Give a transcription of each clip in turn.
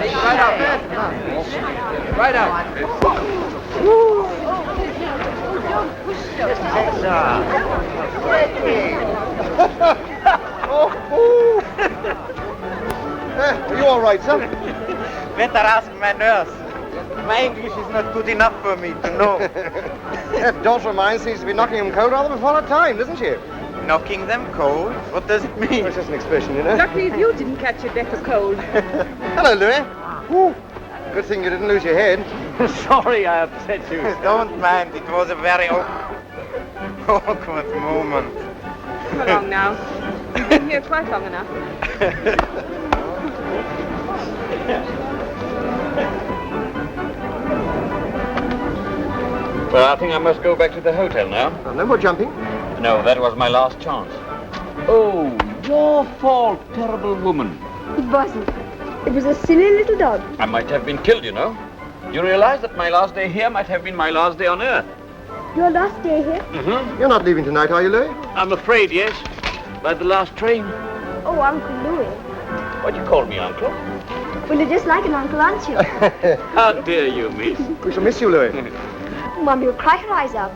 Right out. Right out. Are you all right, sir? Better ask my nurse. My English is not good enough for me to know. That daughter of mine seems to be knocking him cold rather before her time, doesn't she? Knocking them cold? What does it mean? It's just an expression, you know. Luckily you didn't catch your death of cold. Hello, Louis. Woo. Good thing you didn't lose your head. Sorry I upset you. Don't mind. It was a very awkward moment. Come along now. You've been here quite long enough. Well, I think I must go back to the hotel now. No more jumping. No, that was my last chance. Oh, your fault, terrible woman. It wasn't. It was a silly little dog. I might have been killed, you know. You realize that my last day here might have been my last day on Earth. Your last day here? Mm-hmm. You're not leaving tonight, are you, Louis? I'm afraid, yes. By the last train. Oh, Uncle Louis. What do you call me, Uncle? Well, you're just like an uncle, aren't you? How dare you, miss? We shall miss you, Louis. Mummy will cry her eyes out.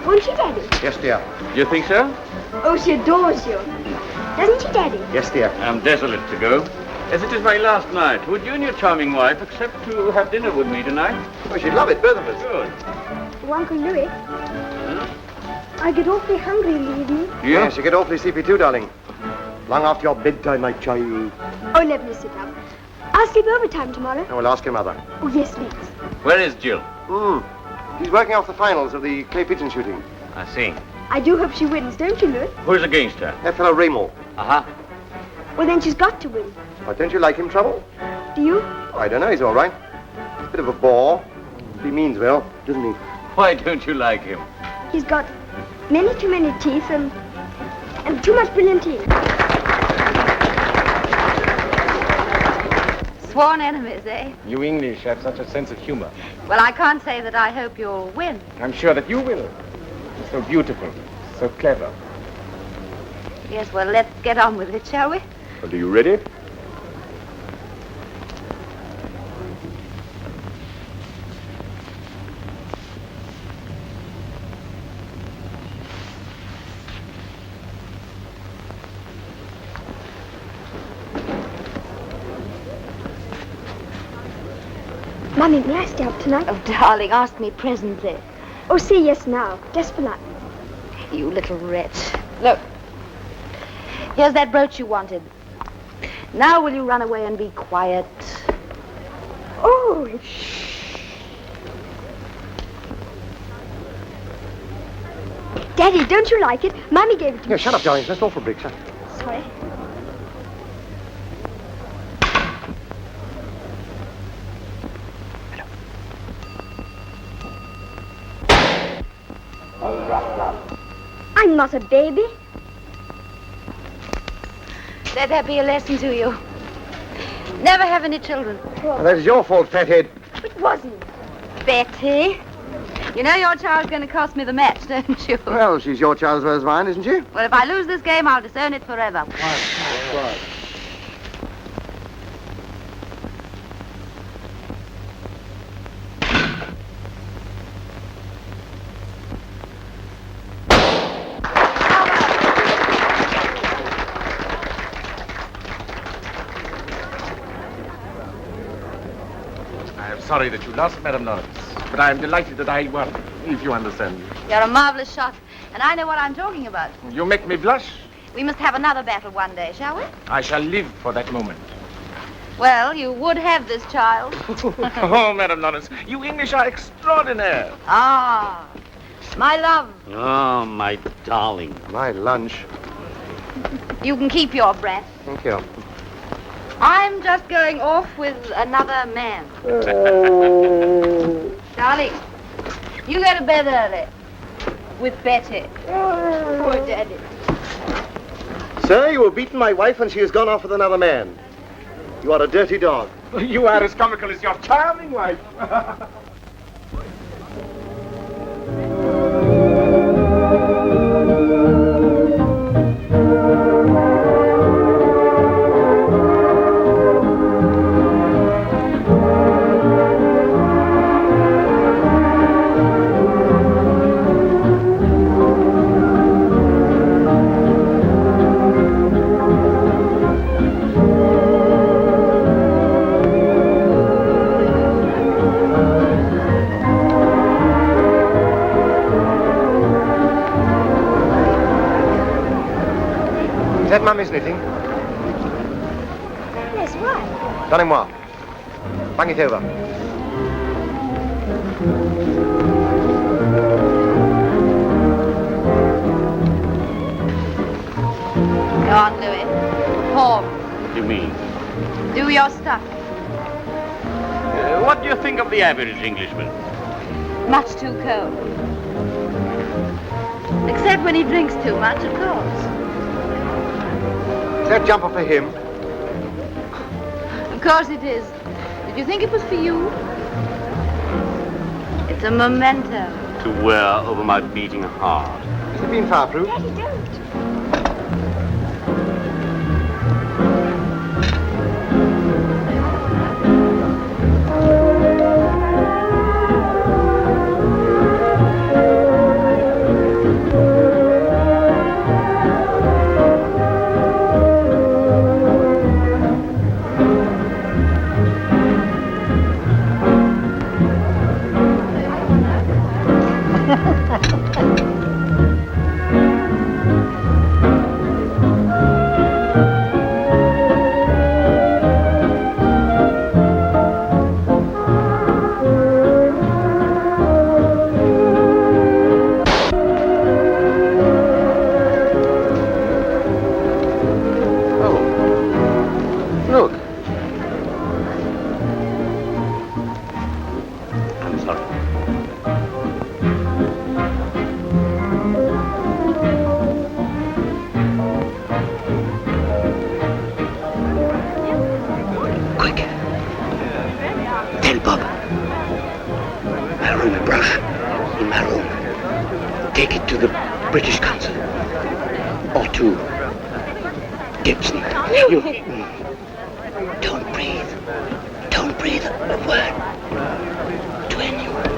Won't she, Daddy? Yes, dear. You think so? Oh, she adores you. Doesn't she, Daddy? Yes, dear. I'm desolate to go. As it is my last night, would you and your charming wife accept to have dinner with me tonight? Oh, she'd love it, both of us. Good. Oh, Uncle Louis. I get awfully hungry in the evening. Yes, you get awfully sleepy too, darling. Long after your bedtime, my child. Oh, let me sit up. I'll sleep overtime tomorrow. I will ask your mother. Oh, yes, let's. Where is Jill? She's working off the finals of the clay pigeon shooting. I see. I do hope she wins, don't you, Louis? Who's against her? That fellow Raymond. Uh-huh. Well, then she's got to win. Oh, don't you like him, Trouble? Do you? Oh, I don't know, he's all right. Bit of a bore. He means well, doesn't he? Why don't you like him? He's got many too many teeth and too much brilliantine. Sworn enemies, eh? You English have such a sense of humor. Well, I can't say that I hope you'll win. I'm sure that you will. So beautiful, so clever. Yes, well, let's get on with it, shall we? Well, are you ready? Mummy, may I stay up tonight? Oh, darling, ask me presently. Oh, say yes now. Just for night. You little wretch. Look, here's that brooch you wanted. Now will you run away and be quiet? Oh, Daddy, don't you like it? Mummy gave it to me. Yeah, shut up, darling. That's awful big, shut. Sorry. I'm not a baby. Let that be a lesson to you. Never have any children. Well, that is your fault, fathead. It wasn't. Betty, you know your child's going to cost me the match, don't you? Well, she's your child as well as mine, isn't she? Well, if I lose this game, I'll disown it forever. Right. Sorry that you lost, Madame Lawrence. But I am delighted that I won, if you understand me. You're a marvelous shot, and I know what I'm talking about. You make me blush. We must have another battle one day, shall we? I shall live for that moment. Well, you would have this child. Oh, Madame Lawrence, you English are extraordinaire. Ah, my love. Oh, my darling. My lunch. You can keep your breath. Thank you. I'm just going off with another man. Darling, you go to bed early. With Betty. Poor Daddy. Sir, you have beaten my wife and she has gone off with another man. You are a dirty dog. You are as comical as your charming wife. That mummy's knitting. Yes, why? Donnez-moi. Bang it over. Go on, Louis. Perform. What do you mean? Do your stuff. What do you think of the average Englishman? Much too cold. Except when he drinks too much, of course. Is that jumper for him? Of course it is. Did you think it was for you? It's a memento. To wear over my beating heart. Has it been fireproof? Daddy, don't. Look. I'm sorry. Quick. Tell Bob. I'll room a brush in my room. Take it to the British Consul. Or to Gibson. You... Don't breathe. Don't breathe a word to anyone.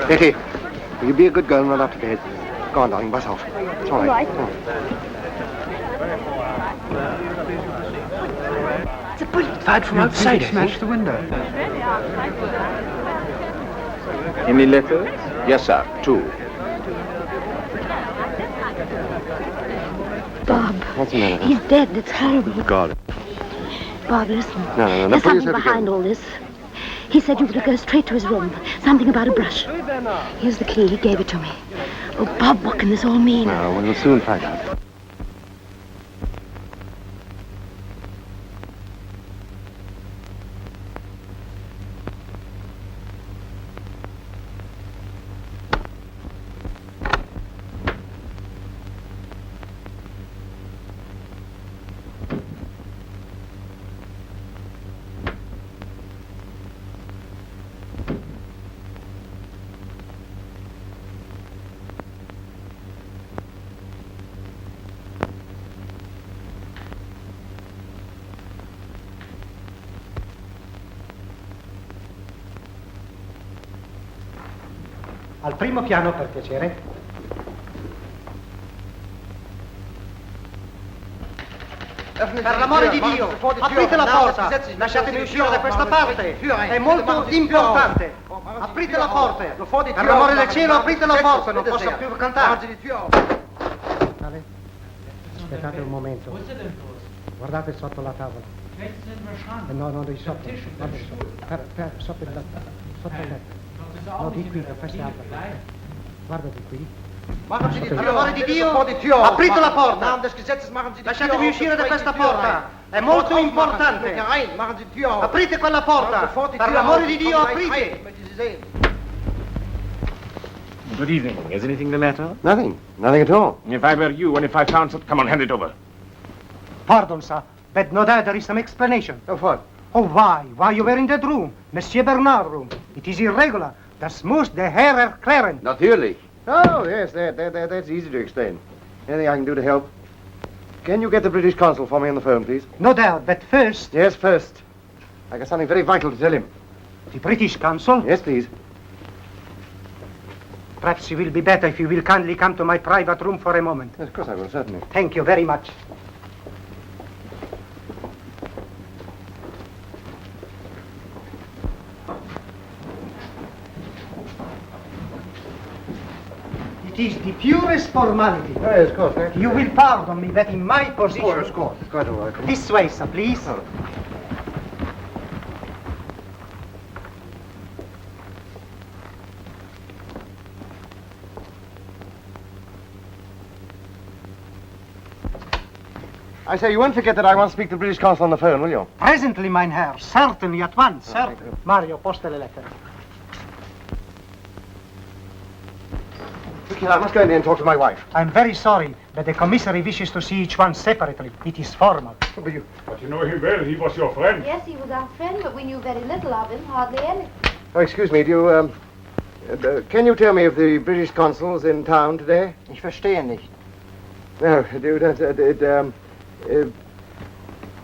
Betty, will you be a good girl and run up to bed? Go on, darling, bus off. It's all right. All right. It's a bullet. Fired from outside, Smash the window. Any letters? Yes, sir. 2. Bob. What's the matter? He's dead. It's horrible. God. Bob, listen. No. There's Pull something yourself behind together. all this. He said you were to go straight to his room. Something about a brush. Here's the key. He gave it to me. Oh, Bob, what can this all mean? No, we'll soon find out. Al primo piano, per piacere. Per l'amore di Dio, aprite la porta, lasciatemi uscire da questa parte, è molto importante. Aprite la porta, per l'amore del cielo aprite la porta, non posso più cantare. Aspettate un momento. Guardate sotto la tavola. No, di sotto. Sotto il letto. No, di qui, da questa altra. Guarda di qui. Per l'amore di Dio, aprite la porta. Lasciatemi uscire da questa porta. È molto importante. Aprite quella porta. Per l'amore di Dio, aprite. Good evening. Is anything the matter? Nothing at all. If I were you and if I found something, come on, hand it over. Pardon, sir, but no doubt there is some explanation. Of what? Oh, why you were in that room, Monsieur Bernard's room. It is irregular. The smooth, the hair erklären. Natürlich. Oh, yes, that's easy to explain. Anything I can do to help? Can you get the British consul for me on the phone, please? No doubt, but first... Yes, first. I got something very vital to tell him. The British consul? Yes, please. Perhaps it will be better if you will kindly come to my private room for a moment. Yes, of course I will, certainly. Thank you very much. It is the purest formality. Oh, yes, of course. Naturally. You will pardon me that in my position... Of course. Quite all right. This way, sir, please. Oh. I say, you won't forget that I want to speak to the British consul on the phone, will you? Presently, mein Herr. Certainly, at once, sir. thank you. Mario, poste le letter. Look here, I must go in there and talk to my wife. I'm very sorry, but the commissary wishes to see each one separately. It is formal. But you... But you know him well. He was your friend. Yes, he was our friend, but we knew very little of him, hardly any. Oh, excuse me, do you, can you tell me if the British consul's in town today? Ich verstehe nicht. No,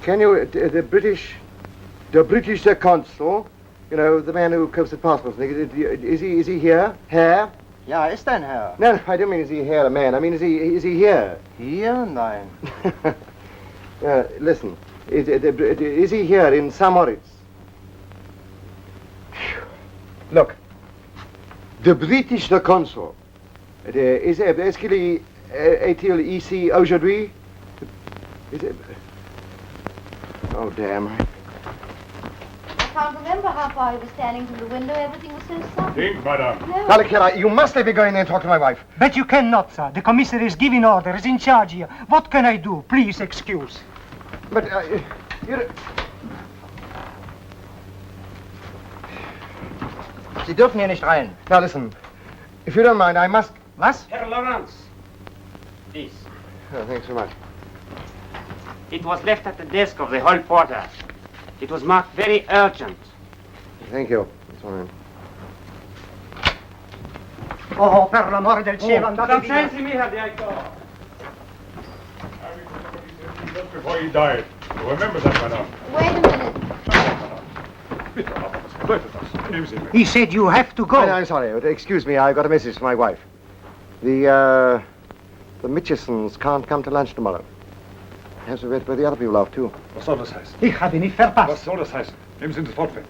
can you, the British consul, you know, the man who copes with passports, is he here? Here? Ja, ist ein Herr. No, I don't mean is he here a man, I mean is he here? Hier? Nein. Listen, is he here in St. Moritz? Look, the British consul, est-ce qu'il est-il ici aujourd'hui? Oh, damn. I can't remember how far he was standing from the window. Everything was so sudden. Think, madame. No. Now, look here, you must let me go in there and talk to my wife. But you cannot, sir. The commissary is giving orders, in charge here. What can I do? Please excuse. But, you... Sie dürfen hier nicht rein. Now, listen, if you don't mind, I must... Was? Herr Lawrence. This. Oh, thanks so much. It was left at the desk of the hall porter. It was marked very urgent. Thank you. That's fine. Oh, per l'amore del cielo, andate via. Consensi me, Herr Director. Just before he died. You remember that, madame? Wait a minute. Bitte, aber bedeutet das? Nehmen Sie mich. He said you have to go. I'm sorry, excuse me, I've got a message for my wife. The Mitchisons can't come to lunch tomorrow. Has to wait where the other people are, too. Was soll das heißen? Ich habe nicht verpasst. Was soll das heißen? Nehmen Sie ihn sofort weg.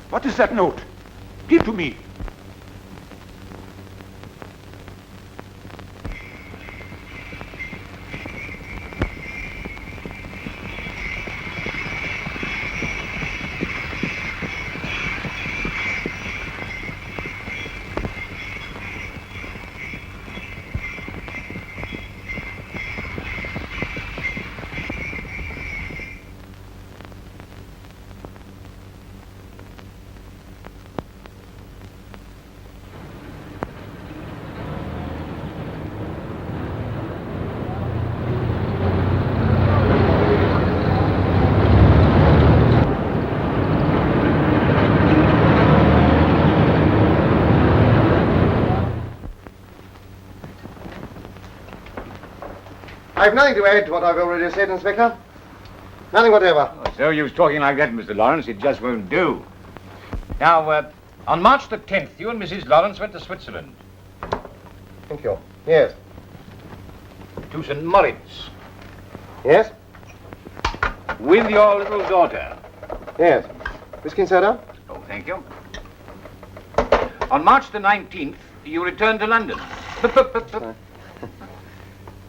What is that note? Give to me. I've nothing to add to what I've already said, Inspector. Nothing whatever. Oh, so you was talking like that, Mr. Lawrence. It just won't do. Now, on March the 10th, you and Mrs. Lawrence went to Switzerland. Thank you. Yes. To St. Moritz. Yes? With your little daughter. Yes. Whiskey and soda? Oh, thank you. On March the 19th, you returned to London.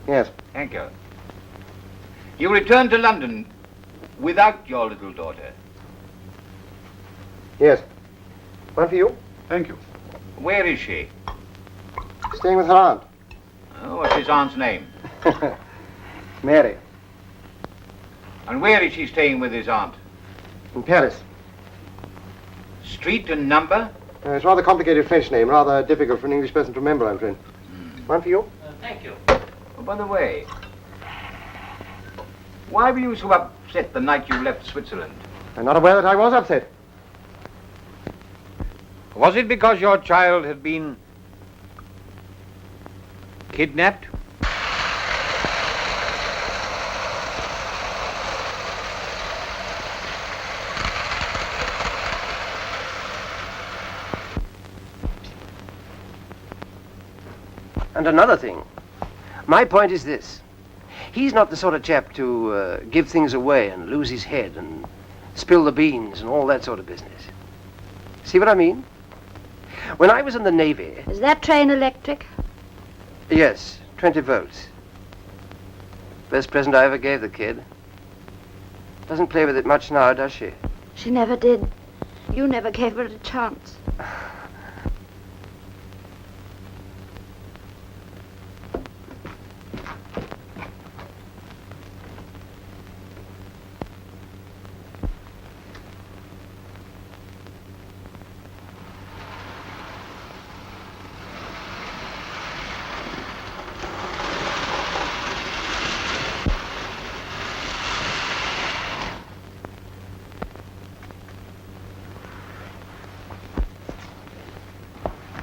Yes. Thank you. You returned to London without your little daughter. Yes. One for you? Thank you. Where is she? Staying with her aunt. Oh, what's his aunt's name? Mary. And where is she staying with his aunt? In Paris. Street and number? It's a rather complicated French name, rather difficult for an English person to remember, I'm afraid. One for you? Thank you. Oh, by the way, why were you so upset the night you left Switzerland? I'm not aware that I was upset. Was it because your child had been Kidnapped? And another thing, my point is this. He's not the sort of chap to give things away and lose his head and spill the beans and all that sort of business. See what I mean? When I was in the Navy... Is that train electric? Yes, 20 volts. Best present I ever gave the kid. Doesn't play with it much now, does she? She never did. You never gave her a chance.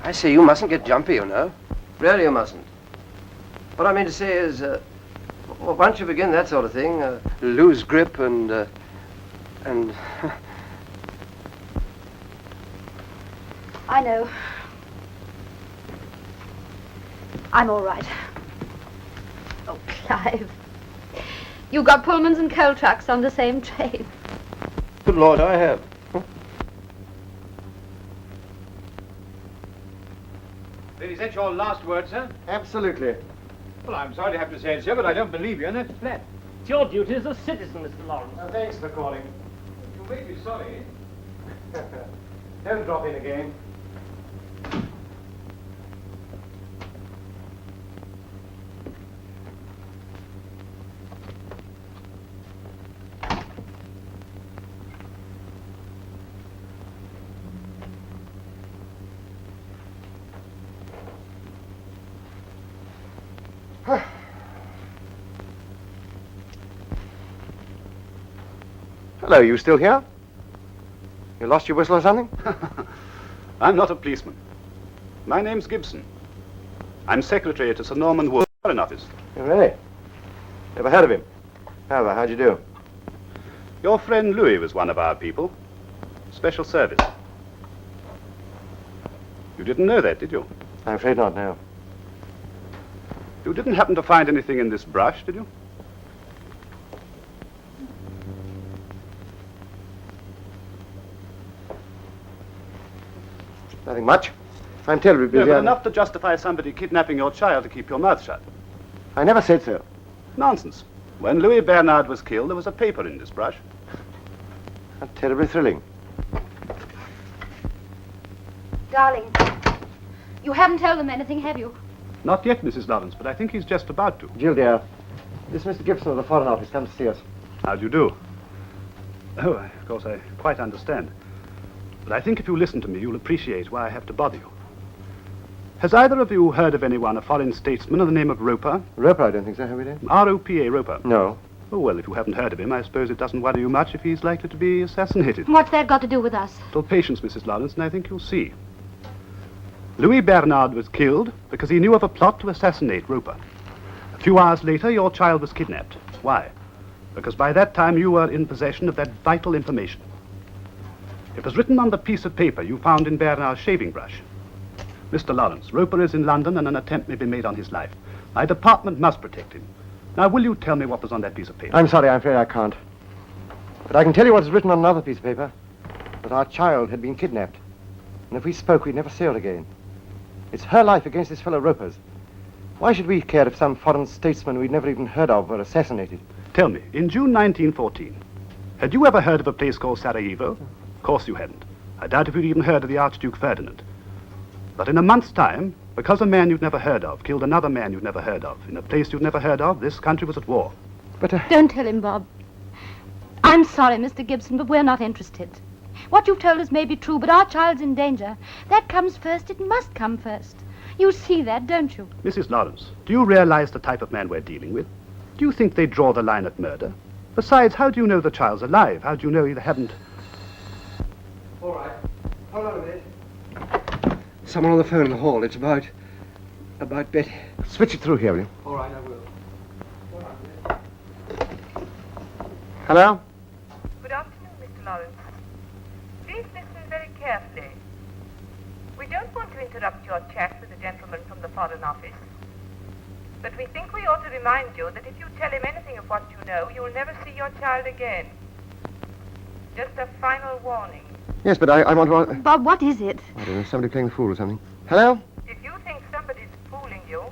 I say, you mustn't get jumpy, you know. Really, you mustn't. What I mean to say is, once you begin that sort of thing, lose grip and... I know. I'm all right. Oh, Clive. You got Pullmans and coal trucks on the same train. Good Lord, I have. Is that your last word, sir? Absolutely. Well, I'm sorry to have to say it, sir, but I don't believe you, and that's flat. It's your duty as a citizen, Mr. Lawrence. Thanks for calling. You may be sorry. Don't drop in again. Hello, you still here? You lost your whistle or something? I'm not a policeman. My name's Gibson. I'm secretary to Sir Norman Wood's Foreign Office. Oh, really? Never heard of him. However, how'd you do? Your friend Louis was one of our people. Special service. You didn't know that, did you? I'm afraid not, no. You didn't happen to find anything in this brush, did you? Nothing much. I'm terribly busy. No, but enough to justify somebody kidnapping your child to keep your mouth shut. I never said so. Nonsense. When Louis Bernard was killed, there was a paper in this brush. How terribly thrilling. Darling, you haven't told them anything, have you? Not yet, Mrs. Lawrence, but I think he's just about to. Jill, dear, this is Mr. Gibson of the Foreign Office comes to see us. How do you do? Oh, of course, I quite understand. But I think if you listen to me, you'll appreciate why I have to bother you. Has either of you heard of anyone, a foreign statesman of the name of Roper? Roper, I don't think so, have we, dear? R-O-P-A, Roper. No. Oh, well, if you haven't heard of him, I suppose it doesn't worry you much if he's likely to be assassinated. What's that got to do with us? Little patience, Mrs. Lawrence, and I think you'll see. Louis Bernard was killed because he knew of a plot to assassinate Roper. A few hours later, your child was kidnapped. Why? Because by that time you were in possession of that vital information. It was written on the piece of paper you found in Bernard's shaving brush. Mr. Lawrence, Roper is in London and an attempt may be made on his life. My department must protect him. Now, will you tell me what was on that piece of paper? I'm sorry, I'm afraid I can't. But I can tell you what is written on another piece of paper. That our child had been kidnapped. And if we spoke, we'd never see her again. It's her life against this fellow Roper's. Why should we care if some foreign statesman we'd never even heard of were assassinated? Tell me, in June 1914, had you ever heard of a place called Sarajevo? Of course you hadn't. I doubt if you'd even heard of the Archduke Ferdinand. But in a month's time, because a man you'd never heard of killed another man you'd never heard of, in a place you'd never heard of, this country was at war. But, Don't tell him, Bob. I'm sorry, Mr. Gibson, but we're not interested. What you've told us may be true, but our child's in danger. That comes first. It must come first. You see that, don't you? Mrs. Lawrence, do you realize the type of man we're dealing with? Do you think they draw the line at murder? Besides, how do you know the child's alive? How do you know they haven't... All right. Hold on a minute. Someone on the phone in the hall. It's about About Betty. Switch it through here, will you? All right, I will. Hello? Good afternoon, Mr. Lawrence. Please listen very carefully. We don't want to interrupt your chat with the gentleman from the Foreign Office, but we think we ought to remind you that if you tell him anything of what you know, you will never see your child again. Just a final warning. Yes, but I want to... Bob, what is it? I don't know, somebody playing the fool or something. Hello? If you think somebody's fooling you,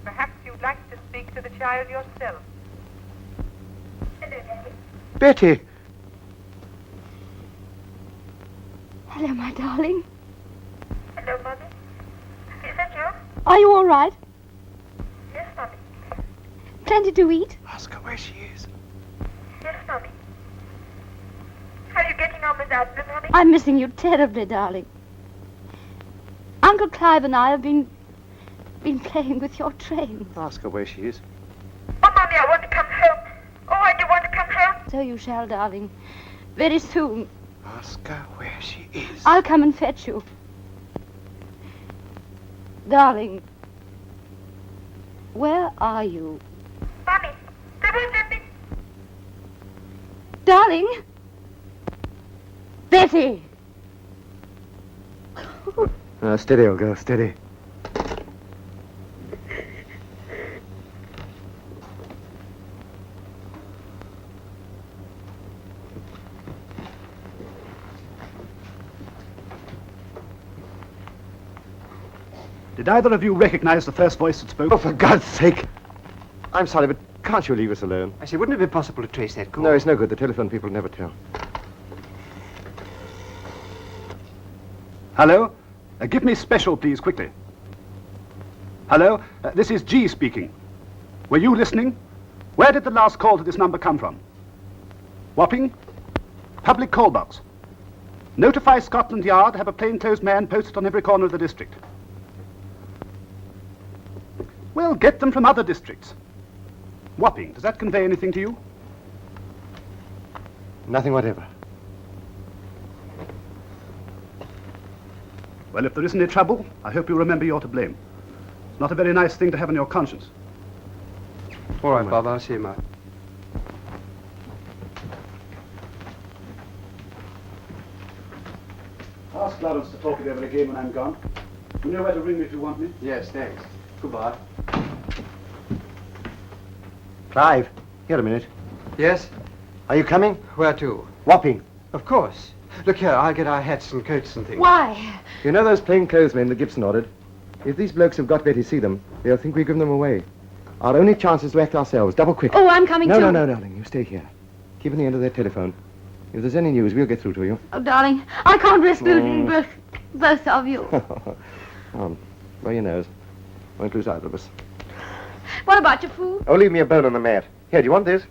perhaps you'd like to speak to the child yourself. Hello, Daddy. Betty! Hello, my darling. Hello, Mother. Is that you? Are you all right? Yes, Mommy. Plenty to eat? Ask her where she is. Yes, Mommy. How are you getting on without me, Mommy? I'm missing you terribly, darling. Uncle Clive and I have been playing with your train. Ask her where she is. Oh, Mommy, I want to come home. Oh, I do want to come home. So you shall, darling. Very soon. Ask her where she is. I'll come and fetch you. Darling, where are you? Mommy, they won't let me. Darling? Betty! Steady, old girl, steady. Did either of you recognize the first voice that spoke? Oh, for God's sake! I'm sorry, but can't you leave us alone? I say, wouldn't it be possible to trace that call? No, it's no good. The telephone people never tell. Hello? Give me special, please, quickly. Hello? This is G speaking. Were you listening? Where did the last call to this number come from? Wapping? Public call box. Notify Scotland Yard, have a plainclothes man posted on every corner of the district. Well, get them from other districts. Wapping, does that convey anything to you? Nothing whatever. Well, if there isn't any trouble, I hope you remember you're to blame. It's not a very nice thing to have on your conscience. All right, Bob, I'll see you, Mark. Ask Lawrence to talk it over again when I'm gone. You know where to ring me if you want me. Yes, thanks. Goodbye. Clive, here a minute. Yes? Are you coming? Where to? Wapping. Of course. Look here, I'll get our hats and coats and things. Why? You know those plainclothes men that Gibson ordered? If these blokes have got Betty see them, they'll think we've given them away. Our only chance is to act ourselves. Double quick. Oh, I'm coming too. No, darling. You stay here. Keep on the end of their telephone. If there's any news, we'll get through to you. Oh, darling, I can't risk losing both of you. Where your nose. Won't lose either of us. What about your food? Oh, leave me a bone on the mat. Here, do you want this?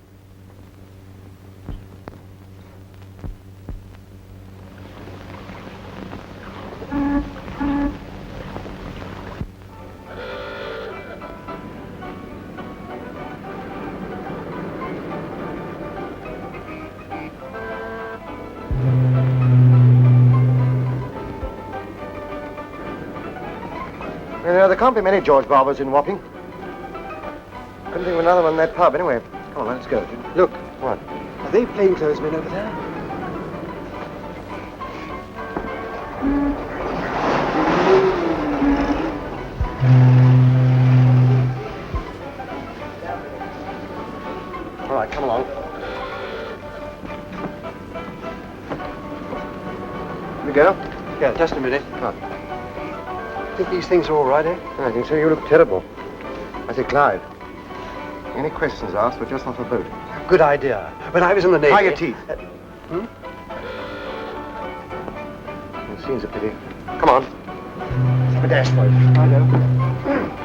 There can't be many George Barbers in Wapping. Couldn't think of another one in that pub, anyway. Come on, let's go. Look, What? are they plainclothes men over there? All right, come along. We go? Yeah, just a minute. What? Think these things are all right, eh? I think so. You look terrible. I say, Clive, any questions asked, we're just off a boat. Good idea. When I was in the Navy... Tie your teeth. Hmm? It seems a pity. Come on. Let's have a dash for it. I know.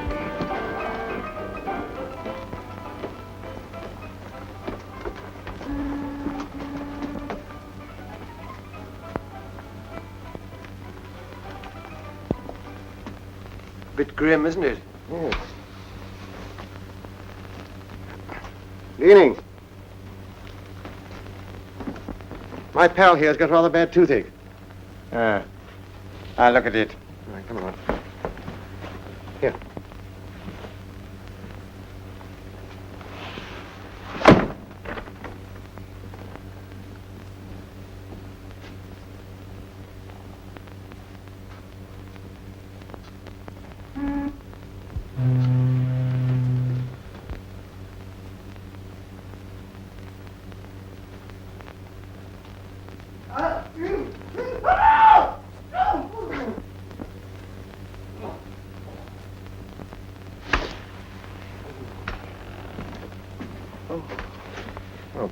Bit grim, isn't it? Yes. Good evening. My pal here's got rather bad toothache. I'll look at it. All right, come along. Here,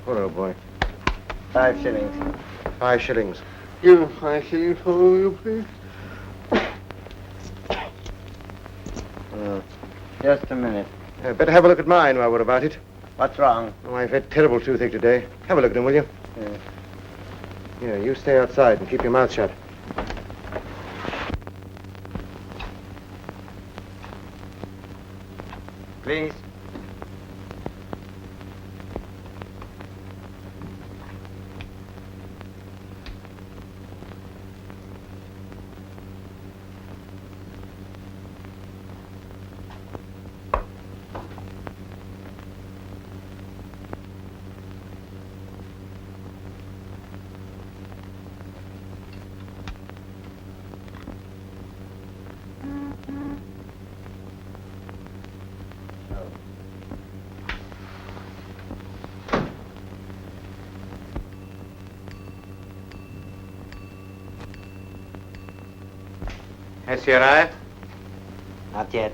Poor old boy. 5 shillings. 5 shillings. Give him 5 shillings for all you, please. Just a minute. Better have a look at mine while we're about it. What's wrong? Oh, I've had terrible toothache today. Have a look at him, will you? Yes. Here, you stay outside and keep your mouth shut. Please. Has he arrived? Not yet.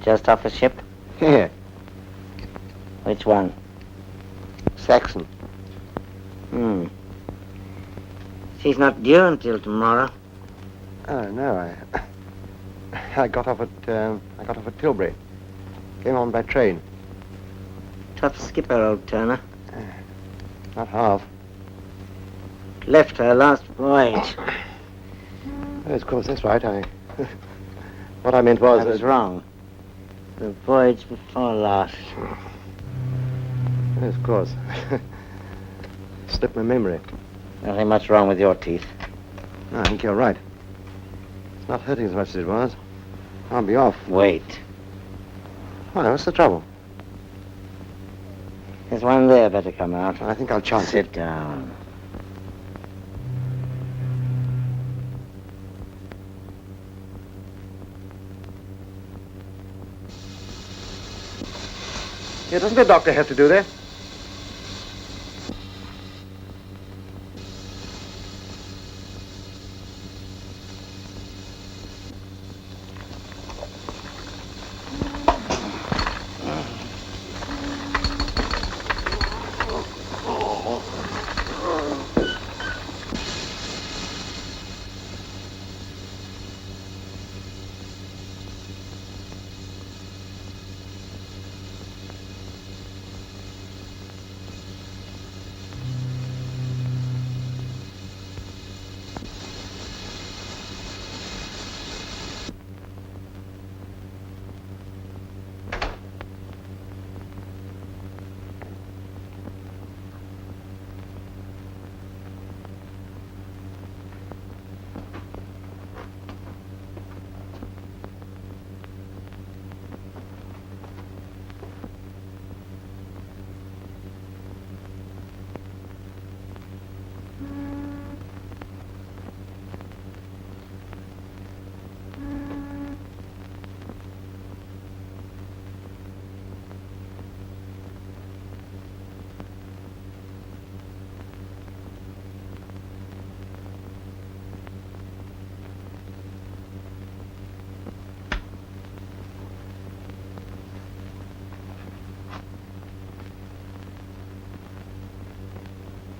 Just off the ship? Here. Which one? Saxon. She's not due until tomorrow. Oh, no, I got off at Tilbury. Came on by train. Tough skipper, old Turner. Not half. Left her last voyage. Yes, of course, that's right. What I meant was... I was wrong. The voyage before last. Yes, of course. Slipped my memory. Nothing much wrong with your teeth. No, I think you're right. It's not hurting as much as it was. I'll be off. Wait. Why, what's the trouble? There's one there better come out. I think I'll chance it. Sit down. Here, doesn't the doctor have to do that?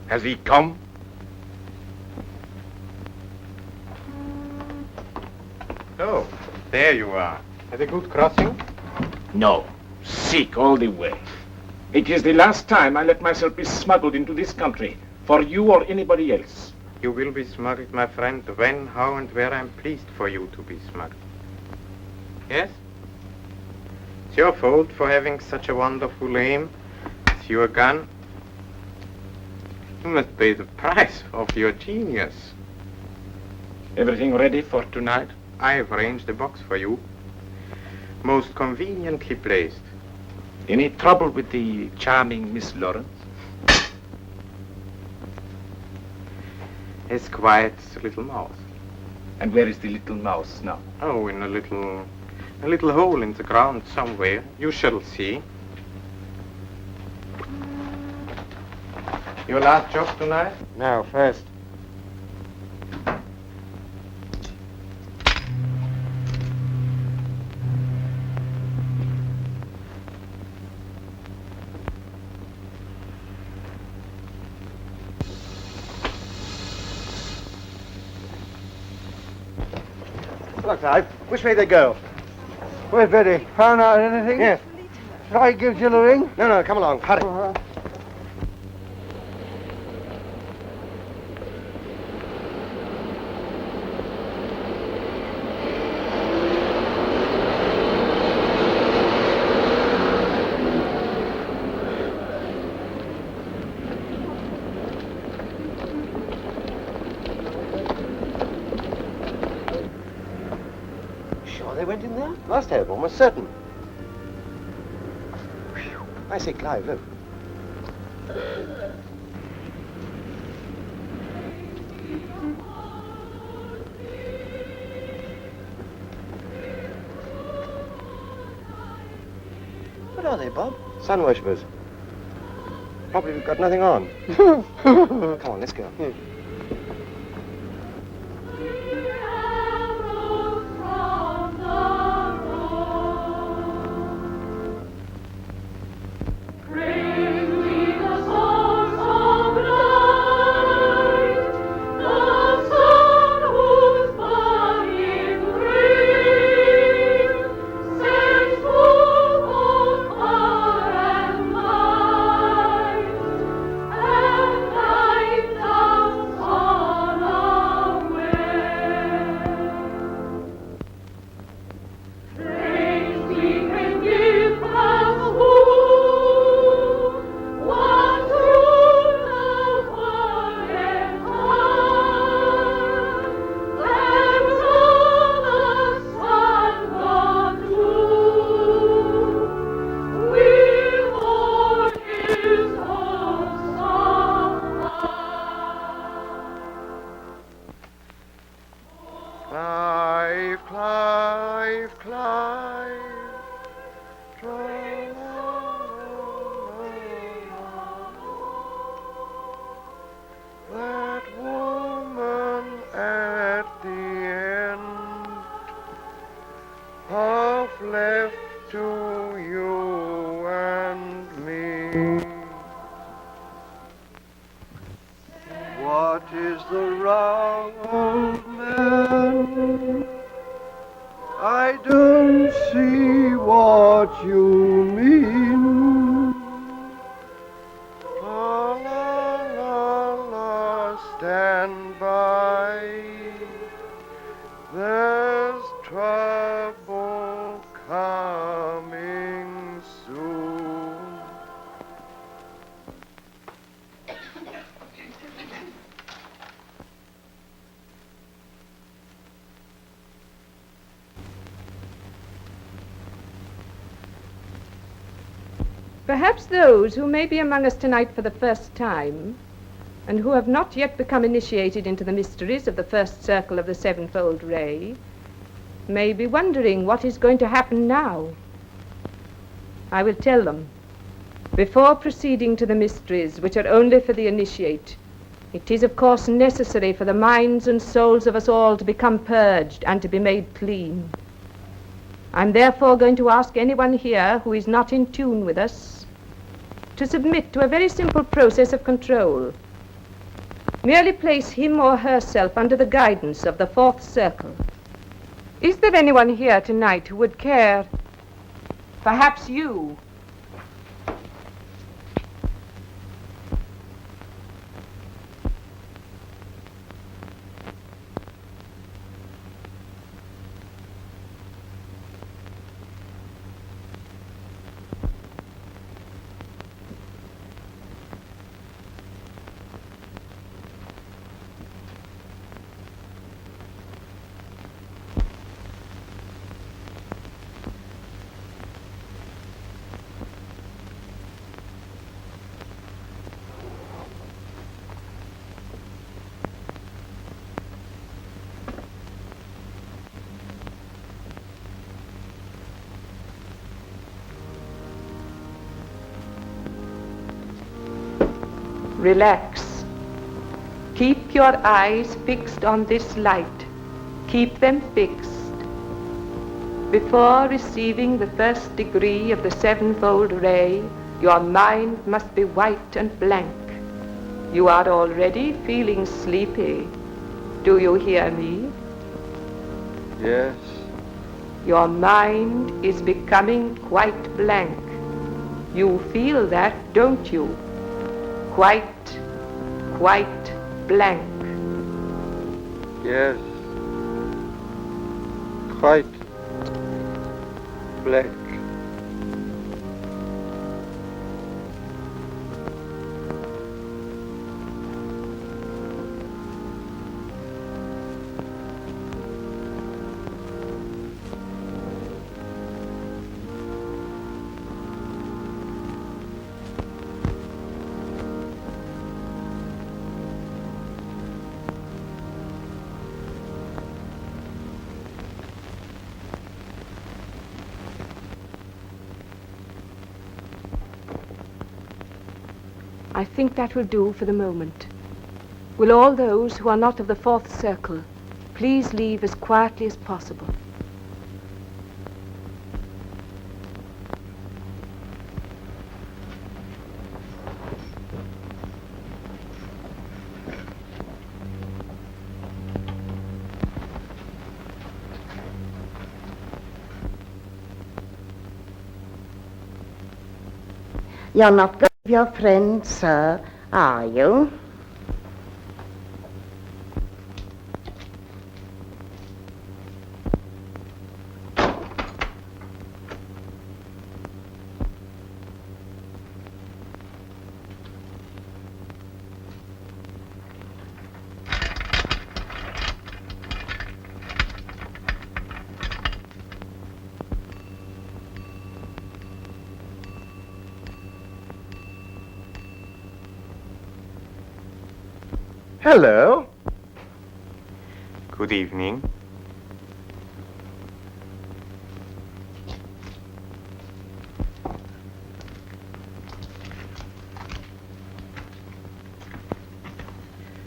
Has he come? Oh, there you are. Had a good crossing? No. Sick all the way. It is the last time I let myself be smuggled into this country, for you or anybody else. You will be smuggled, my friend, when, how, and where I'm pleased for you to be smuggled. Yes? It's your fault for having such a wonderful aim. It's your gun. You must pay the price of your genius. Everything ready for tonight? I've arranged a box for you. Most conveniently placed. Any trouble with the charming Miss Lawrence? As quiet as a little mouse. And where is the little mouse now? Oh, in a little hole in the ground somewhere. You shall see. Your last job tonight? No, first. Hello, Clive. Which way they go? Where's Betty? Found out anything? Yes. Should I give Jill a ring? No, come along. Hurry. Sure they went in there? Must have, almost certain. Whew. I say, Clive, look. What are they, Bob? Sun worshippers. Probably we've got nothing on. Come on, let's go. Clive, Clive, Clive. That woman at the end, half left to you and me. What is the wrong, old man? I don't see what you mean. La la la la, stand by. There's trouble coming soon. Perhaps those who may be among us tonight for the first time, and who have not yet become initiated into the mysteries of the first circle of the sevenfold ray, may be wondering what is going to happen now. I will tell them. Before proceeding to the mysteries, which are only for the initiate, it is of course necessary for the minds and souls of us all to become purged and to be made clean. I'm therefore going to ask anyone here who is not in tune with us to submit to a very simple process of control. Merely place him or herself under the guidance of the fourth circle. Is there anyone here tonight who would care? Perhaps you. Relax. Keep your eyes fixed on this light. Keep them fixed. Before receiving the first degree of the sevenfold ray, your mind must be white and blank. You are already feeling sleepy. Do you hear me? Yes. Your mind is becoming quite blank. You feel that, don't you? Quite blank. Yes. Quite blank. I think that will do for the moment. Will all those who are not of the fourth circle please leave as quietly as possible? You're not going with your friend, sir, are you? Hello. Good evening.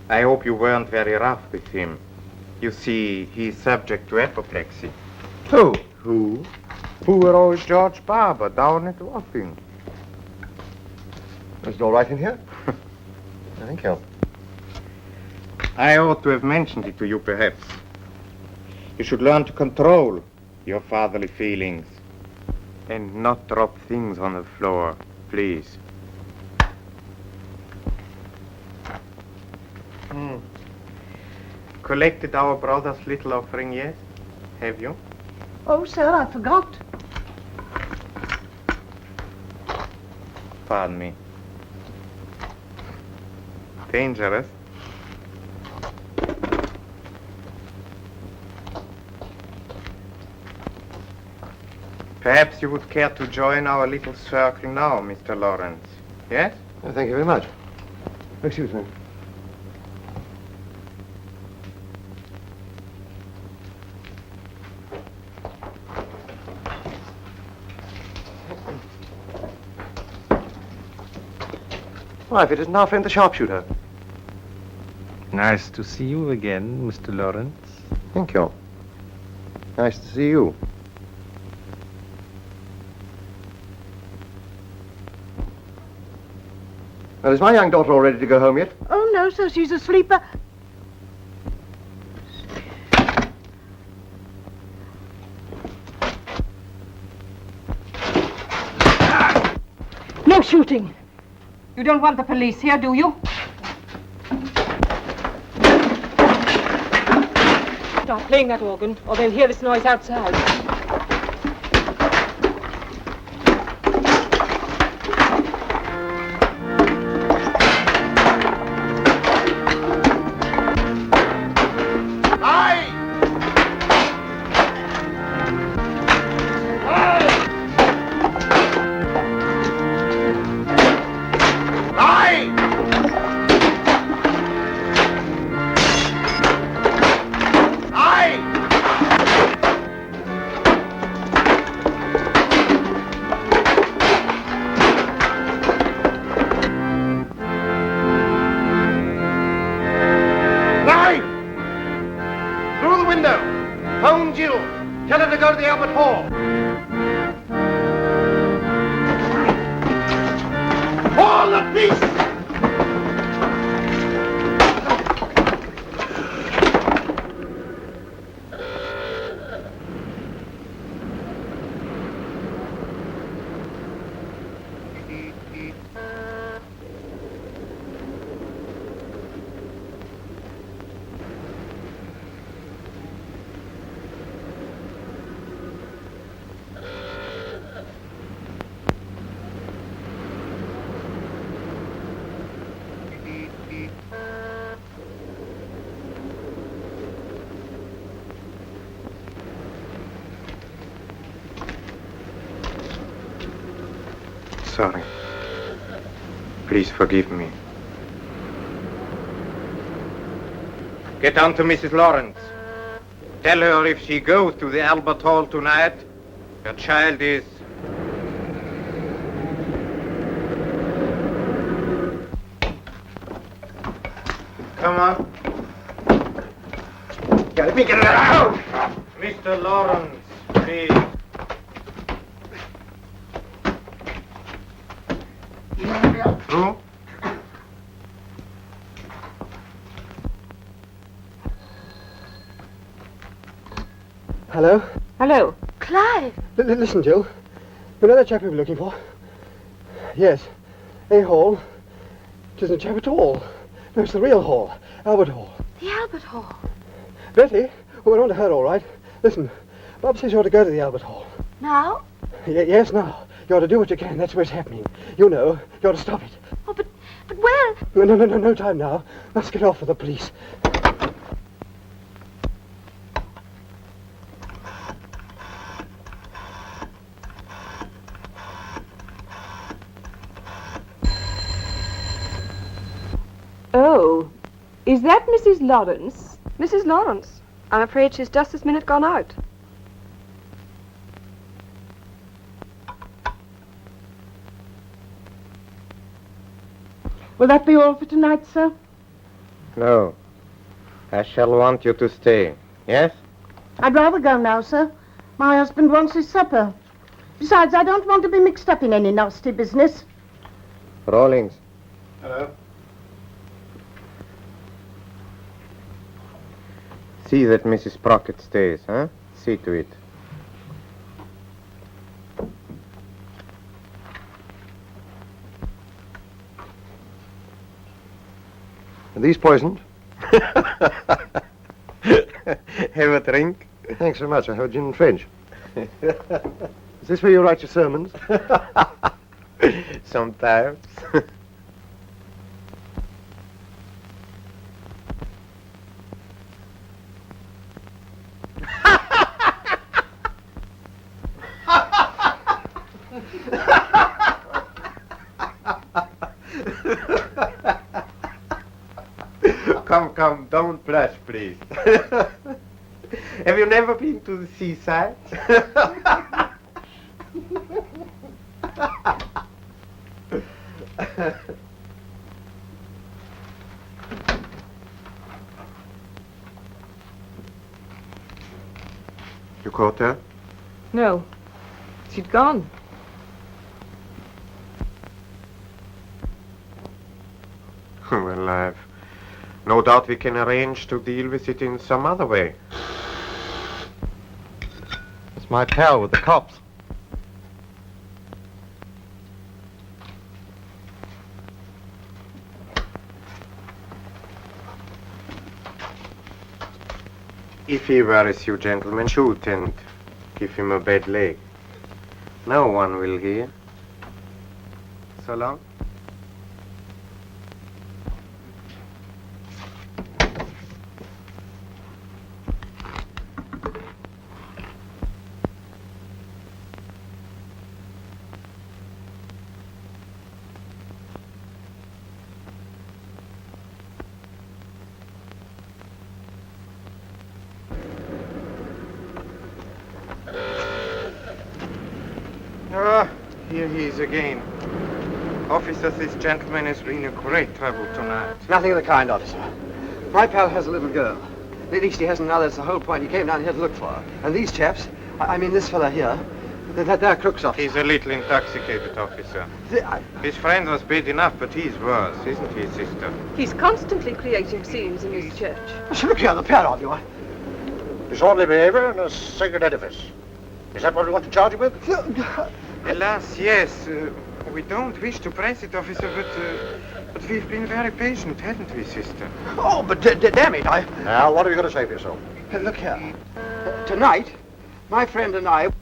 I hope you weren't very rough with him. You see, he's subject to apoplexy. Who? Who? Poor old George Barber down at Wapping. Is it all right in here? Thank you. I ought to have mentioned it to you, perhaps. You should learn to control your fatherly feelings and not drop things on the floor, please. Collected our brother's little offering yet? Have you? Oh, sir, I forgot. Pardon me. Dangerous. Perhaps you would care to join our little circle now, Mr. Lawrence. Yes? Thank you very much. Excuse me. Why, if it isn't our friend the sharpshooter. Nice to see you again, Mr. Lawrence. Thank you. Nice to see you. Well, is my young daughter all ready to go home yet? Oh, no, sir, she's asleep. No shooting. You don't want the police here, do you? Stop playing that organ, or they'll hear this noise outside. Sorry. Please forgive me. Get down to Mrs. Lawrence. Tell her if she goes to the Albert Hall tonight, her child is... Come on. Yeah, let me get it out! Mr. Lawrence, please. Who? Hello? Hello. Clive. Listen, Jill. You know that chap we were looking for? Yes. A Hall. It isn't a chap at all. No, it's the real Hall. Albert Hall. The Albert Hall. Betty? Well, we're on to her, all right. Listen, Bob says you ought to go to the Albert Hall. Now? Yes, now. You ought to do what you can. That's where it's happening. You know. You ought to stop it. Oh, but where? No time now. Let's get off for the police. Oh, is that Mrs. Lawrence? Mrs. Lawrence? I'm afraid she's just this minute gone out. Will that be all for tonight, sir? No. I shall want you to stay. Yes? I'd rather go now, sir. My husband wants his supper. Besides, I don't want to be mixed up in any nasty business. Rawlings. Hello. See that Mrs. Sprocket stays, huh? See to it. Are these poisoned? Have a drink? Thanks so much. I have gin and French. Is this where you write your sermons? Sometimes. Come, don't blush, please. Have you never been to the seaside? You caught her? No, she'd gone. Well, I've no doubt we can arrange to deal with it in some other way. It's my pal with the cops. If he worries you gentlemen, shoot and give him a bad leg. No one will hear. So long. Here he is again. Officer, this gentleman has been in great trouble tonight. Nothing of the kind, officer. My pal has a little girl. At least he has another. That's the whole point. He came down here to look for her. And these chaps, I mean this fella here, they're crooks, officer. He's a little intoxicated, officer. His friend was bad enough, but he's worse, isn't he, sister? He's constantly creating scenes in his church. Look here, the pair of you. Disorderly behavior in a sacred edifice. Is that what we want to charge you with? Alas, yes. we don't wish to press it, officer, but we've been very patient, haven't we, sister? Oh, but damn it, Now, what have you got to say for yourself? Look here. Tonight, my friend and I...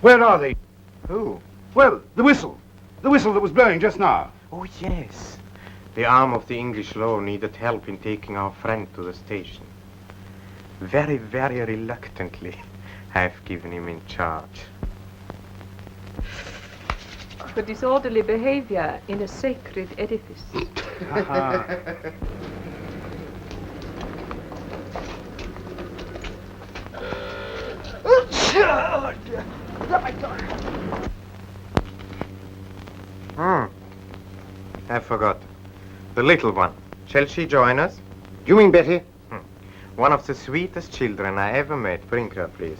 Where are they? Who? Well, the whistle. The whistle that was blowing just now. Oh, yes. The arm of the English law needed help in taking our friend to the station. Very, very reluctantly, I've given him in charge. For disorderly behavior in a sacred edifice. I forgot. The little one. Shall she join us? You mean Betty? One of the sweetest children I ever met. Bring her, please.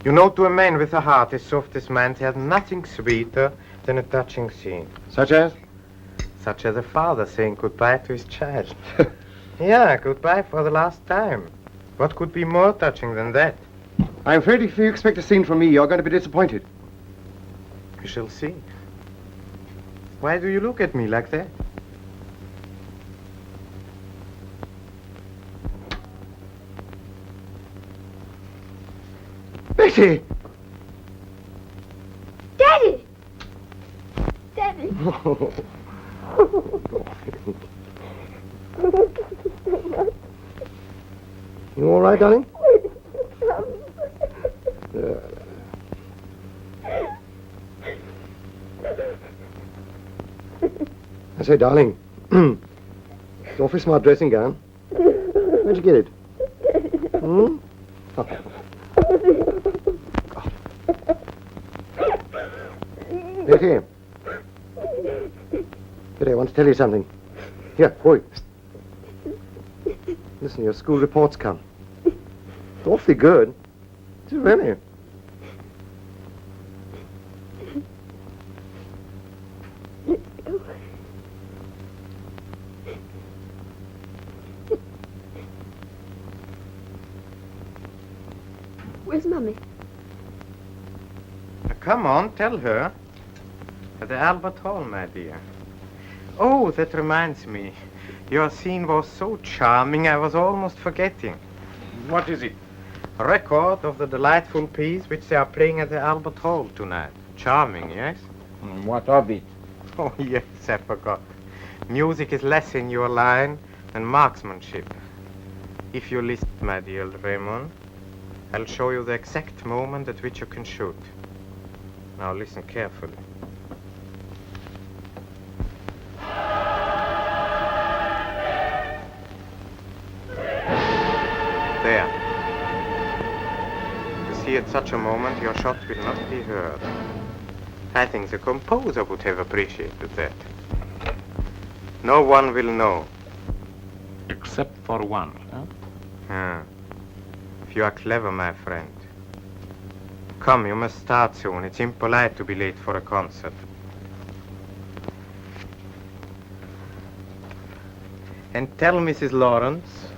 You know, to a man with a heart as soft as mine, there's nothing sweeter than a touching scene. Such as? Such as a father saying goodbye to his child. Yeah, goodbye for the last time. What could be more touching than that? I'm afraid if you expect a scene from me, you're going to be disappointed. We shall see. Why do you look at me like that? Betty! Daddy! Daddy! You all right, darling? I say, darling, it's awfully smart dressing gown. Where'd you get it? Hmm? Oh. Betty. Betty, I want to tell you something. Here, boy. Listen, your school report's come. It's awfully good. It's really. Where's Mummy? Come on, tell her. At the Albert Hall, my dear. Oh, that reminds me. Your scene was so charming, I was almost forgetting. What is it? A record of the delightful piece which they are playing at the Albert Hall tonight. Charming, yes? What of it? Oh, yes, I forgot. Music is less in your line than marksmanship. If you listen, my dear Raymond, I'll show you the exact moment at which you can shoot. Now listen carefully. There. You see, at such a moment, your shot will not be heard. I think the composer would have appreciated that. No one will know. Except for one, huh? If you are clever, my friend. Come, you must start soon. It's impolite to be late for a concert. And tell Mrs. Lawrence,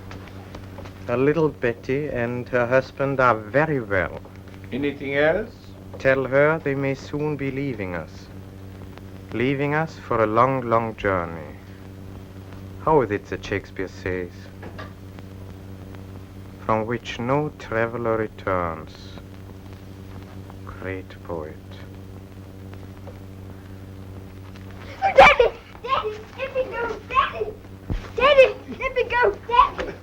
her little Betty and her husband are very well. Anything else? Tell her they may soon be leaving us. Leaving us for a long, long journey. How is it that Shakespeare says? From which no traveler returns. Great poet. Daddy! Daddy! Let me go! Daddy! Daddy! Let me go! Daddy!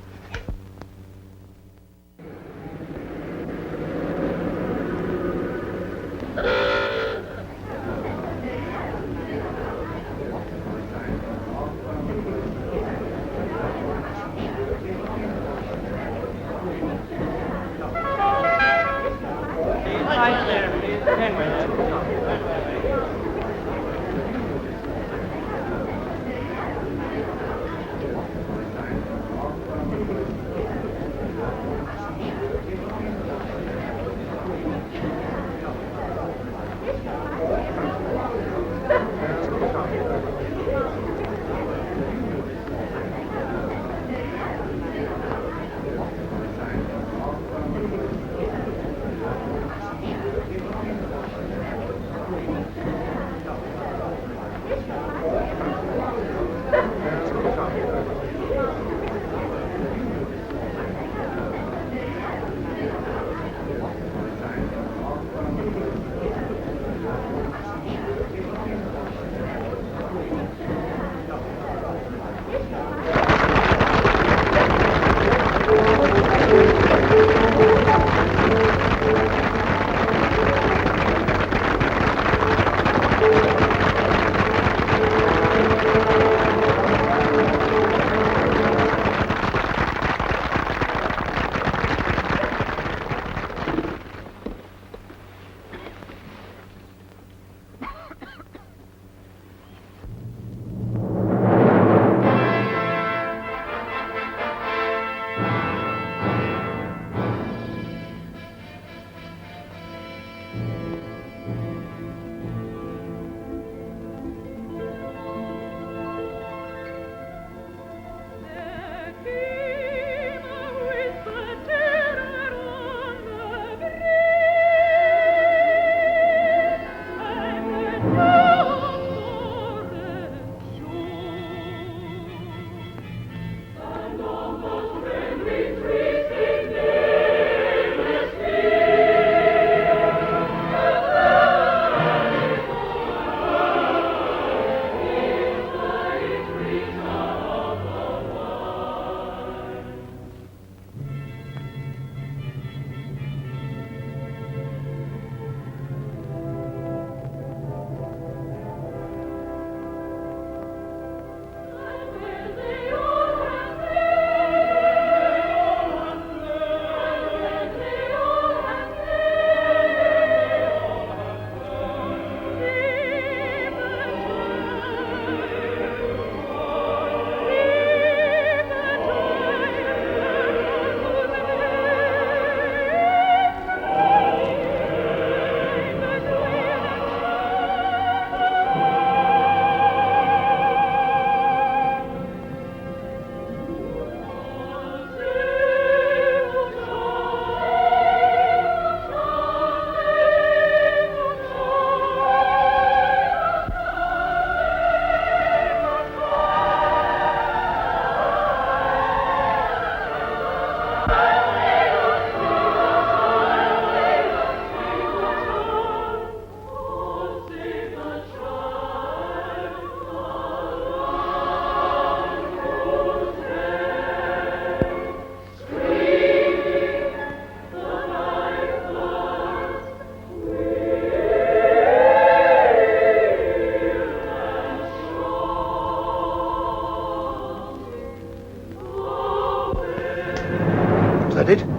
heard it.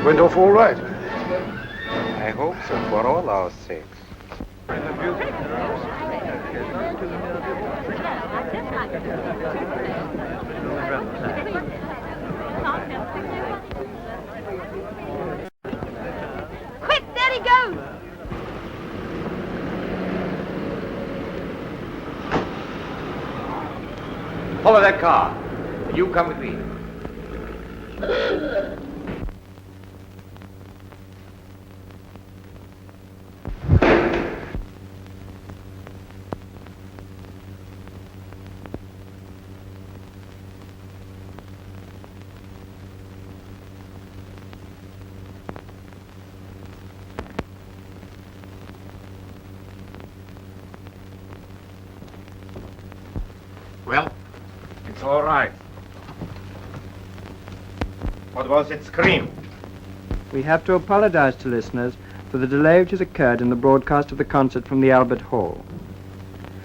Went off all right. I hope so, for all our sakes. Quick, there he goes! Follow that car. You come with me. Well, it's all right. What was it scream? We have to apologize to listeners for the delay which has occurred in the broadcast of the concert from the Albert Hall.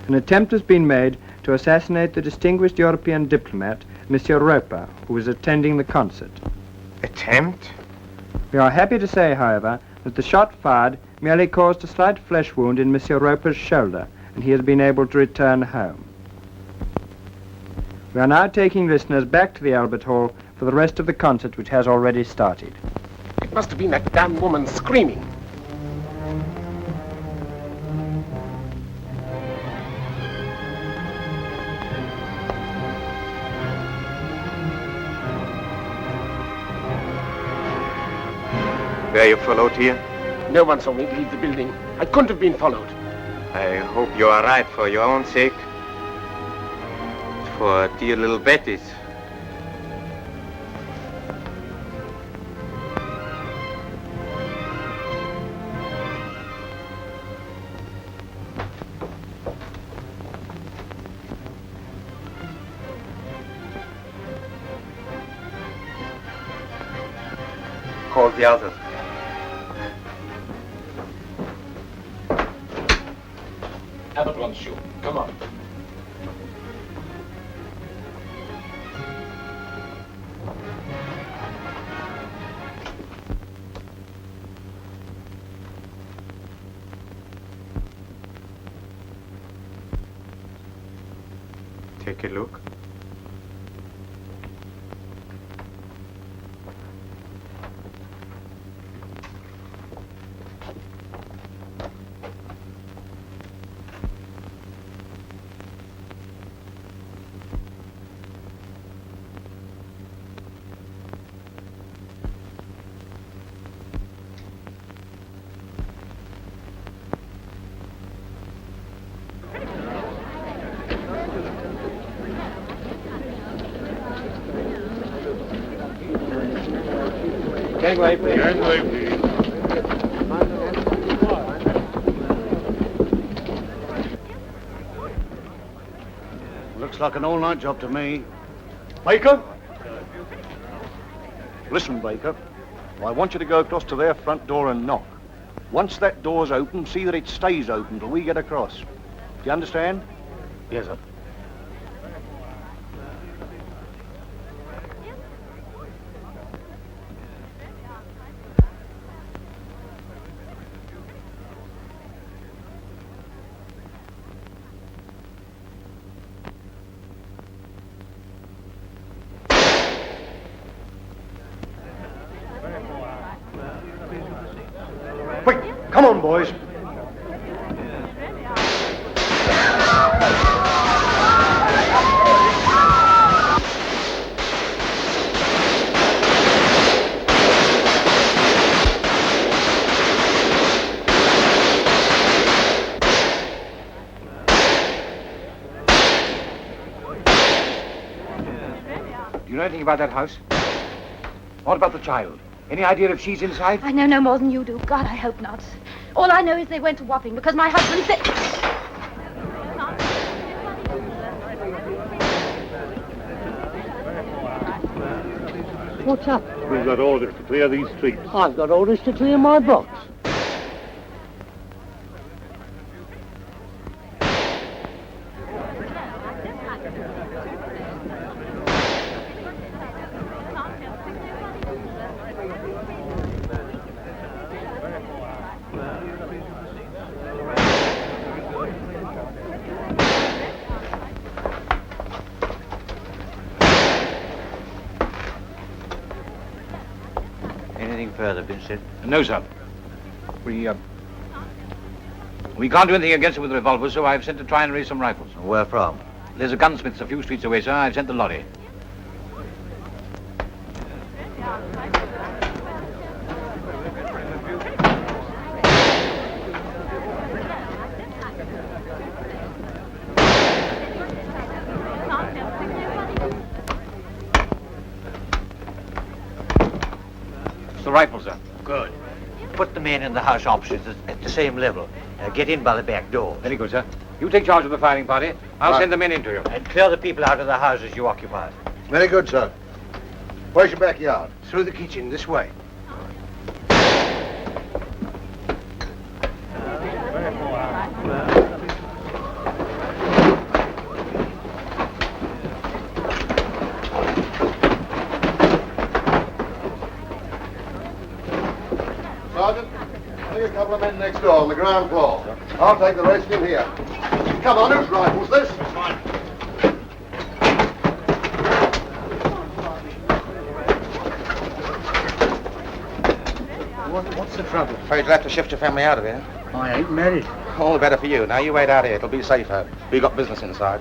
An attempt has been made to assassinate the distinguished European diplomat, Monsieur Roper, who was attending the concert. Attempt? We are happy to say, however, that the shot fired merely caused a slight flesh wound in Monsieur Roper's shoulder, and he has been able to return home. We are now taking listeners back to the Albert Hall for the rest of the concert, which has already started. It must have been that damn woman screaming. Were you followed here? No one saw me leave the building. I couldn't have been followed. I hope you are right for your own sake. For dear little Betty's. Call the others. Abbott wants you. Come on. Take a look. Gangway, please. Gangway, please. Looks like an all-night job to me. Baker? Listen, Baker. I want you to go across to their front door and knock. Once that door's open, see that it stays open till we get across. Do you understand? Yes, sir. Quick, come on, boys. Do you know anything about that house? What about the child? Any idea if she's inside? I know no more than you do. God, I hope not. All I know is they went to Wapping because my husband said... What's up? We've got orders to clear these streets. I've got orders to clear my box. Anything further, Vincent? No, sir. We can't do anything against it with revolvers, so I've sent to try and raise some rifles. Where from? There's a gunsmith's a few streets away, sir. I've sent the lorry. It's the rifle, sir. Good. Put the men in the house opposite at the same level. Get in by the back door. Very good, sir. You take charge of the firing party. I'll send the men in to you. And clear the people out of the houses you occupy. Very good, sir. Where's your backyard? Through the kitchen, this way. Sergeant, take a couple of men next door on the ground floor. I'll take the rest in here. Come on, whose rifle's this? It's mine. What's the trouble? Afraid you'll have to shift your family out of here. I ain't married. All the better for you. Now you wait out here. It'll be safer. We got business inside.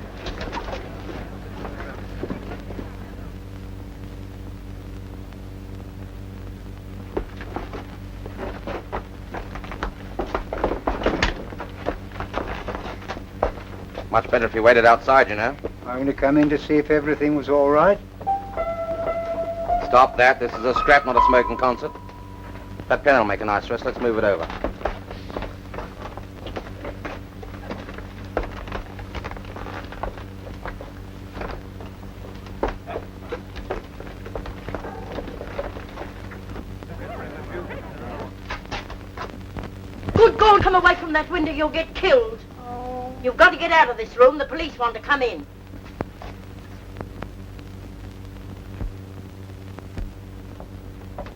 Much better if you waited outside, you know. I'm going to come in to see if everything was all right. Stop that. This is a scrap, not a smoking concert. That pen will make a nice dress. Let's move it over. Good God, come away from that window, you'll get killed. You've got to get out of this room. The police want to come in.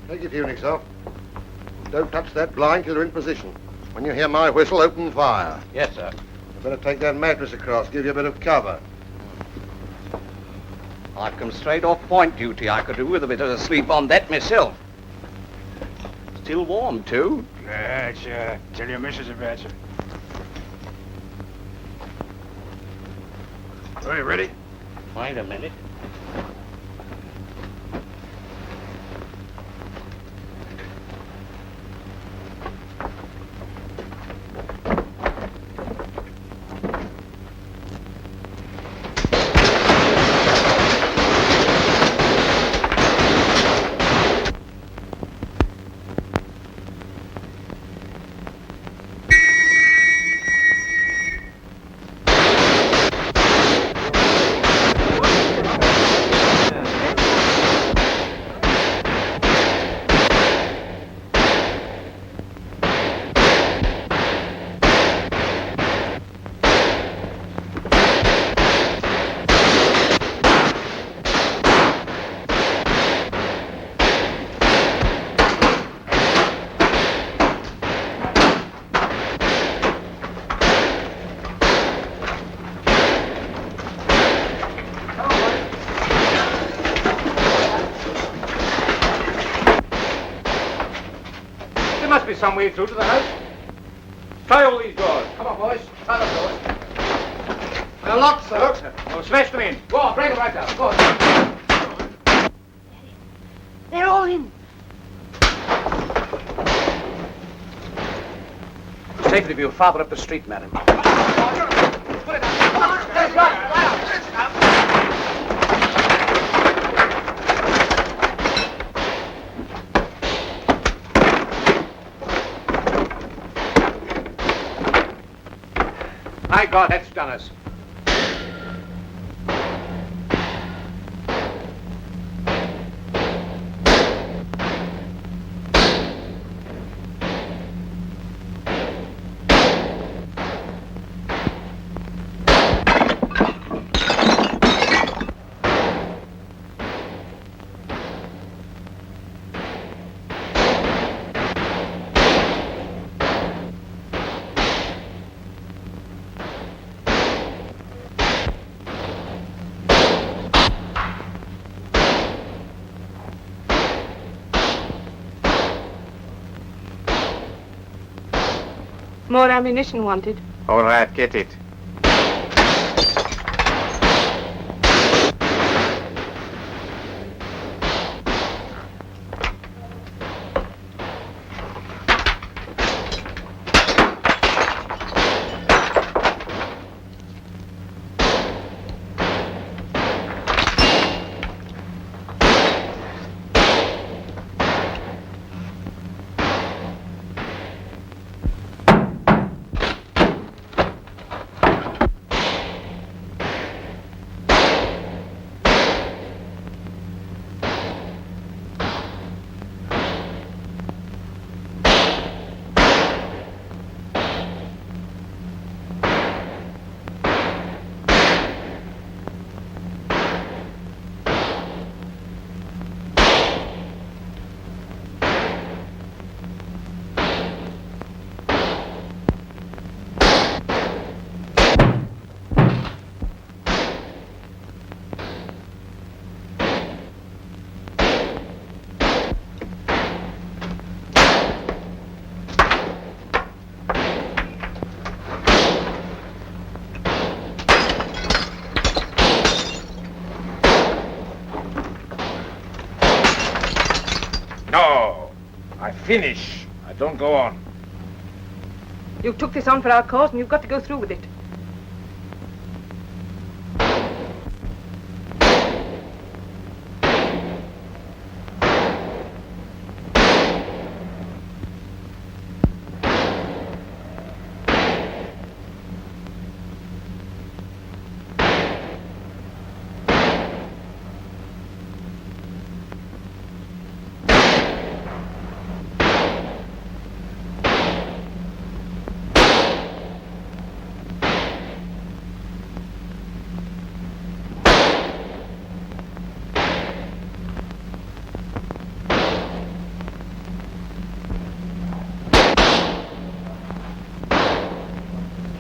Take your tunics off. Don't touch that blind till you're in position. When you hear my whistle, open fire. Yes, sir. You better take that mattress across, give you a bit of cover. I've come straight off point duty. I could do with a bit of sleep on that myself. Still warm, too. Let's tell your missus about it. Are you ready? Wait a minute. some way through to the house? Try all these doors. Come on, boys. Try the doors. They're locked, sir. Look, sir. Well, smash them in. Go on, break them right down. Go on. They're all in. It's safer if you farther up the street, madam. My God, that's done us. More ammunition wanted. All right, get it. No, I finish. I don't go on. You took this on for our cause and you've got to go through with it.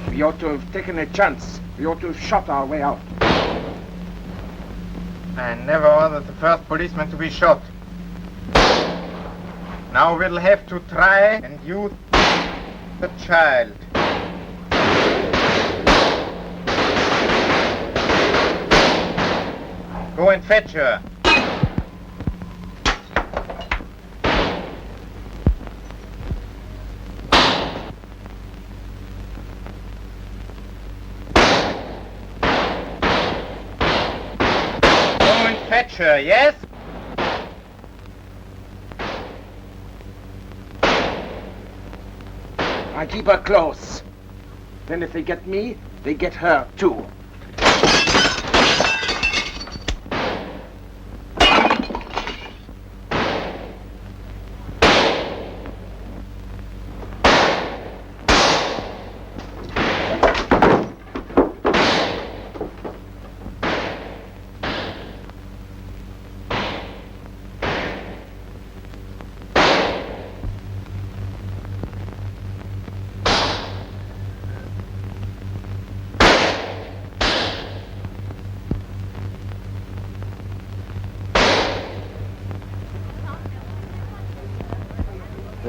We ought to have taken a chance. We ought to have shot our way out. I never ordered the first policeman to be shot. Now we'll have to try and use the child. Go and fetch her. Fetch her, yes? I keep her close. Then if they get me, they get her too.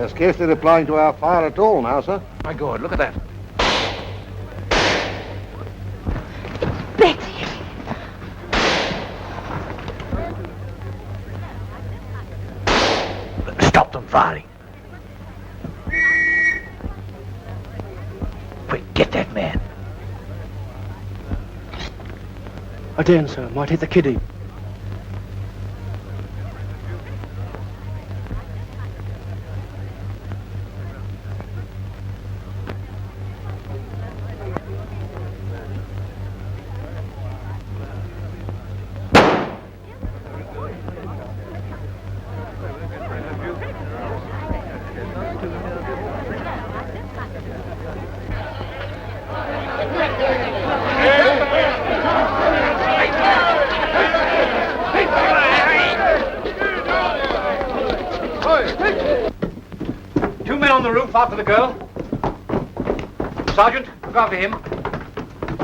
They're scarcely replying to our fire at all now, sir. My God, look at that. Betsy! Stop them firing. Quick, get that man. A den, sir. Might hit the kiddie. Two men on the roof after the girl. Sergeant, look after him.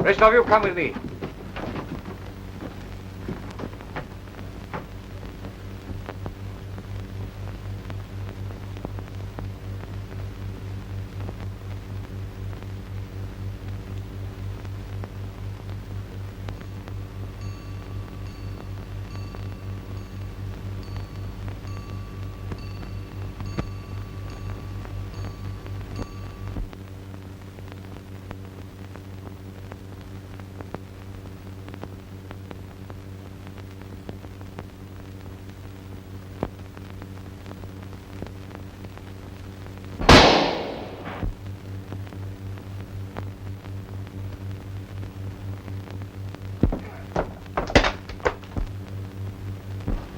Rest of you, come with me.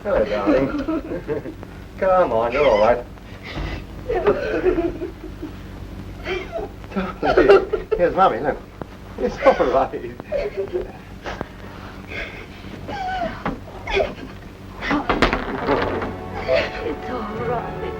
Hello, darling. Come on, you're all right. Here's Mummy, look. It's all right. It's all right.